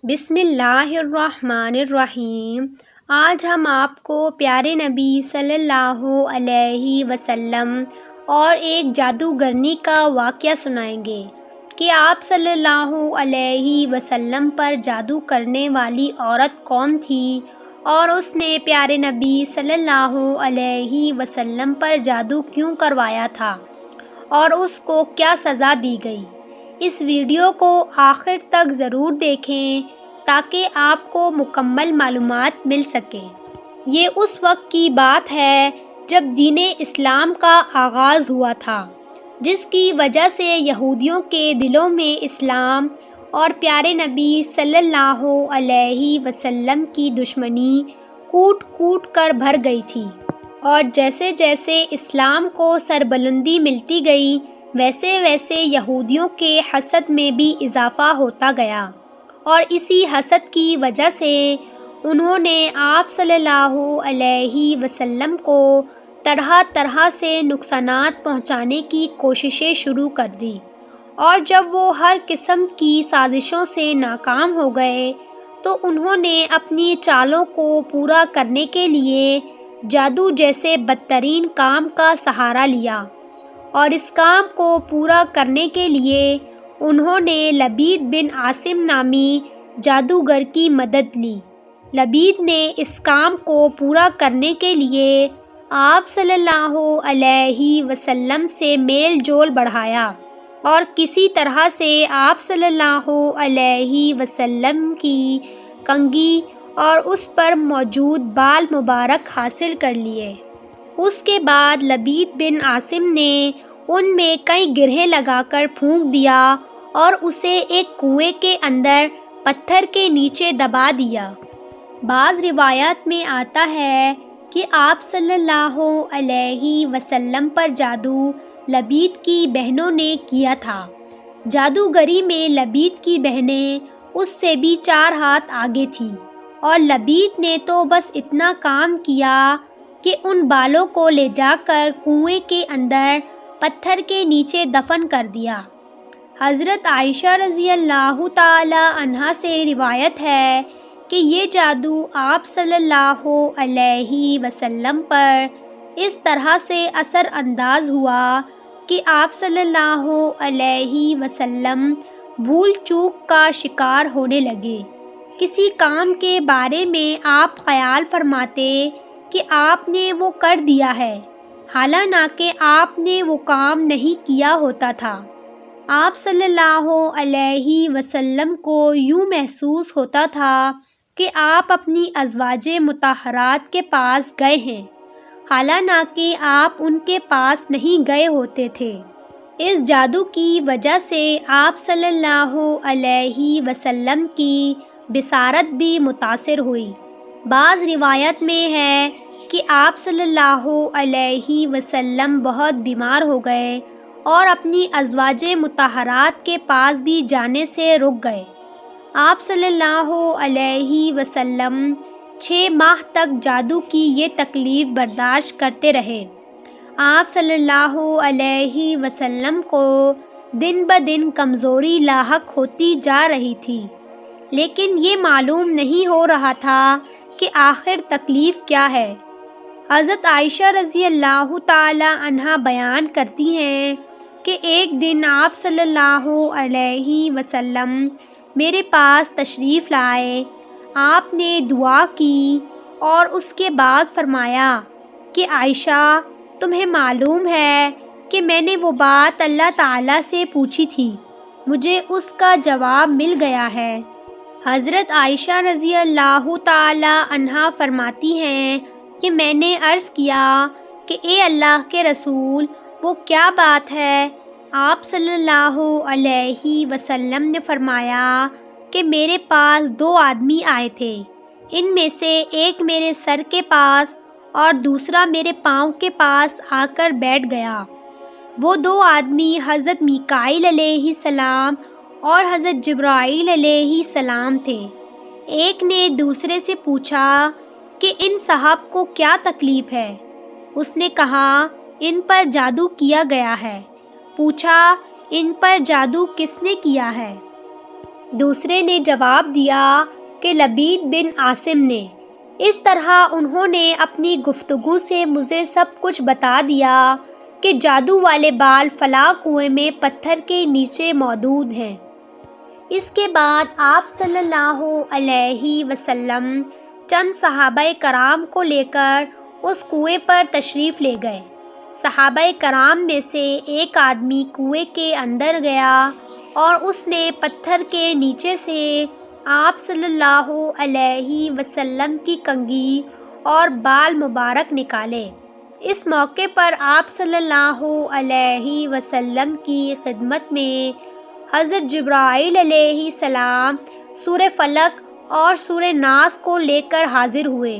بسم اللہ الرحمن الرحیم۔ آج ہم آپ کو پیارے نبی صلی اللہ علیہ وسلم اور ایک جادوگرنی کا واقعہ سنائیں گے کہ آپ صلی اللہ علیہ وسلم پر جادو کرنے والی عورت کون تھی اور اس نے پیارے نبی صلی اللہ علیہ وسلم پر جادو کیوں کروایا تھا اور اس کو کیا سزا دی گئی۔ اس ویڈیو کو آخر تک ضرور دیکھیں تاکہ آپ کو مکمل معلومات مل سکے۔ یہ اس وقت کی بات ہے جب دین اسلام کا آغاز ہوا تھا، جس کی وجہ سے یہودیوں کے دلوں میں اسلام اور پیارے نبی صلی اللہ علیہ وسلم کی دشمنی کوٹ کوٹ کر بھر گئی تھی، اور جیسے جیسے اسلام کو سربلندی ملتی گئی ویسے ویسے یہودیوں کے حسد میں بھی اضافہ ہوتا گیا، اور اسی حسد کی وجہ سے انہوں نے آپ صلی اللہ علیہ وسلم کو طرح طرح سے نقصانات پہنچانے کی کوششیں شروع کر دی، اور جب وہ ہر قسم کی سازشوں سے ناکام ہو گئے تو انہوں نے اپنی چالوں کو پورا کرنے کے لیے جادو جیسے بدترین کام کا سہارا لیا، اور اس کام کو پورا کرنے کے لیے انہوں نے لبید بن عاصم نامی جادوگر کی مدد لی۔ لبید نے اس کام کو پورا کرنے کے لیے آپ صلی اللہ علیہ وسلم سے میل جول بڑھایا اور کسی طرح سے آپ صلی اللہ علیہ وسلم کی کنگھی اور اس پر موجود بال مبارک حاصل کر لیے۔ اس کے بعد لبید بن عاصم نے ان میں کئی گرہیں لگا کر پھونک دیا اور اسے ایک کنویں کے اندر پتھر کے نیچے دبا دیا۔ بعض روایات میں آتا ہے کہ آپ صلی اللہ علیہ وسلم پر جادو لبید کی بہنوں نے کیا تھا۔ جادوگری میں لبید کی بہنیں اس سے بھی 4 ہاتھ آگے تھیں، اور لبید نے تو بس اتنا کام کیا کہ ان بالوں کو لے جا کر کنویں کے اندر پتھر کے نیچے دفن کر دیا۔ حضرت عائشہ رضی اللہ تعالی عنہا سے روایت ہے کہ یہ جادو آپ صلی اللہ علیہ وسلم پر اس طرح سے اثر انداز ہوا کہ آپ صلی اللہ علیہ وسلم بھول چوک کا شکار ہونے لگے۔ کسی کام کے بارے میں آپ خیال فرماتے کہ آپ نے وہ کر دیا ہے، حالانکہ آپ نے وہ کام نہیں کیا ہوتا تھا۔ آپ صلی اللہ علیہ وسلم کو یوں محسوس ہوتا تھا کہ آپ اپنی ازواج مطہرات کے پاس گئے ہیں، حالانکہ آپ ان کے پاس نہیں گئے ہوتے تھے۔ اس جادو کی وجہ سے آپ صلی اللہ علیہ وسلم کی بصارت بھی متاثر ہوئی۔ بعض روایت میں ہے کہ آپ صلی اللہ علیہ وسلم بہت بیمار ہو گئے اور اپنی ازواج مطہرات کے پاس بھی جانے سے رک گئے۔ آپ صلی اللہ علیہ وسلم 6 ماہ تک جادو کی یہ تکلیف برداشت کرتے رہے۔ آپ صلی اللہ علیہ وسلم کو دن بدن کمزوری لاحق ہوتی جا رہی تھی، لیکن یہ معلوم نہیں ہو رہا تھا کہ آخر تکلیف کیا ہے۔ حضرت عائشہ رضی اللہ تعالی عنہا بیان کرتی ہیں کہ ایک دن آپ صلی اللہ علیہ وسلم میرے پاس تشریف لائے۔ آپ نے دعا کی اور اس کے بعد فرمایا کہ عائشہ، تمہیں معلوم ہے کہ میں نے وہ بات اللہ تعالیٰ سے پوچھی تھی، مجھے اس کا جواب مل گیا ہے۔ حضرت عائشہ رضی اللہ تعالی عنہا فرماتی ہیں کہ میں نے عرض کیا کہ اے اللہ کے رسول، وہ کیا بات ہے؟ آپ صلی اللہ علیہ وسلم نے فرمایا کہ میرے پاس 2 آدمی آئے تھے، ان میں سے ایک میرے سر کے پاس اور دوسرا میرے پاؤں کے پاس آ کر بیٹھ گیا۔ وہ 2 آدمی حضرت میکائیل علیہ السلام اور حضرت جبرائیل علیہ السلام تھے۔ ایک نے دوسرے سے پوچھا کہ ان صاحب کو کیا تکلیف ہے؟ اس نے کہا ان پر جادو کیا گیا ہے۔ پوچھا ان پر جادو کس نے کیا ہے؟ دوسرے نے جواب دیا کہ لبید بن عاصم نے۔ اس طرح انہوں نے اپنی گفتگو سے مجھے سب کچھ بتا دیا کہ جادو والے بال فلاں کنویں میں پتھر کے نیچے موجود ہیں۔ اس کے بعد آپ صلی اللہ علیہ وسلم چند صحابہ کرام کو لے کر اس کنویں پر تشریف لے گئے۔ صحابہ کرام میں سے ایک آدمی کنویں کے اندر گیا اور اس نے پتھر کے نیچے سے آپ صلی اللہ علیہ وسلم کی کنگھی اور بال مبارک نکالے۔ اس موقع پر آپ صلی اللہ علیہ وسلم کی خدمت میں حضرت جبرائیل علیہ السلام سورہ فلق اور سورہ ناس کو لے کر حاضر ہوئے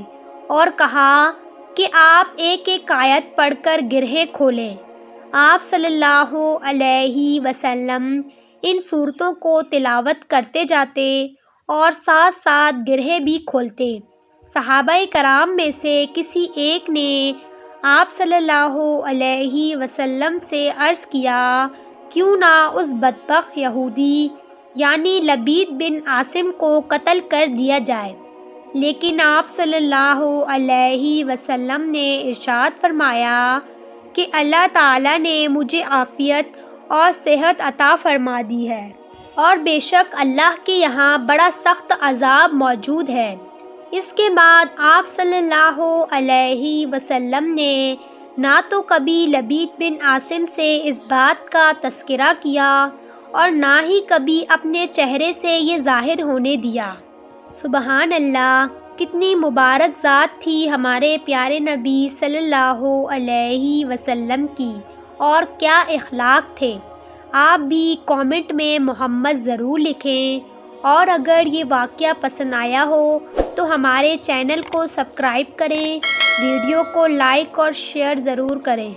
اور کہا کہ آپ ایک ایک آیت پڑھ کر گرہیں کھولیں۔ آپ صلی اللہ علیہ وسلم ان صورتوں کو تلاوت کرتے جاتے اور ساتھ ساتھ گرہیں بھی کھولتے۔ صحابہ کرام میں سے کسی ایک نے آپ صلی اللہ علیہ وسلم سے عرض کیا، کیوں نہ اس بدبخت یہودی یعنی لبید بن عاصم کو قتل کر دیا جائے؟ لیکن آپ صلی اللہ علیہ وسلم نے ارشاد فرمایا کہ اللہ تعالیٰ نے مجھے عافیت اور صحت عطا فرما دی ہے، اور بے شک اللہ کے یہاں بڑا سخت عذاب موجود ہے۔ اس کے بعد آپ صلی اللہ علیہ وسلم نے نہ تو کبھی لبید بن عاصم سے اس بات کا تذکرہ کیا اور نہ ہی کبھی اپنے چہرے سے یہ ظاہر ہونے دیا۔ سبحان اللہ، کتنی مبارک ذات تھی ہمارے پیارے نبی صلی اللہ علیہ وسلم کی، اور کیا اخلاق تھے۔ آپ بھی کامنٹ میں محمد ضرور لکھیں، اور اگر یہ واقعہ پسند آیا ہو تو ہمارے چینل کو سبسکرائب کریں، ویڈیو کو لائک اور شیئر ضرور کریں۔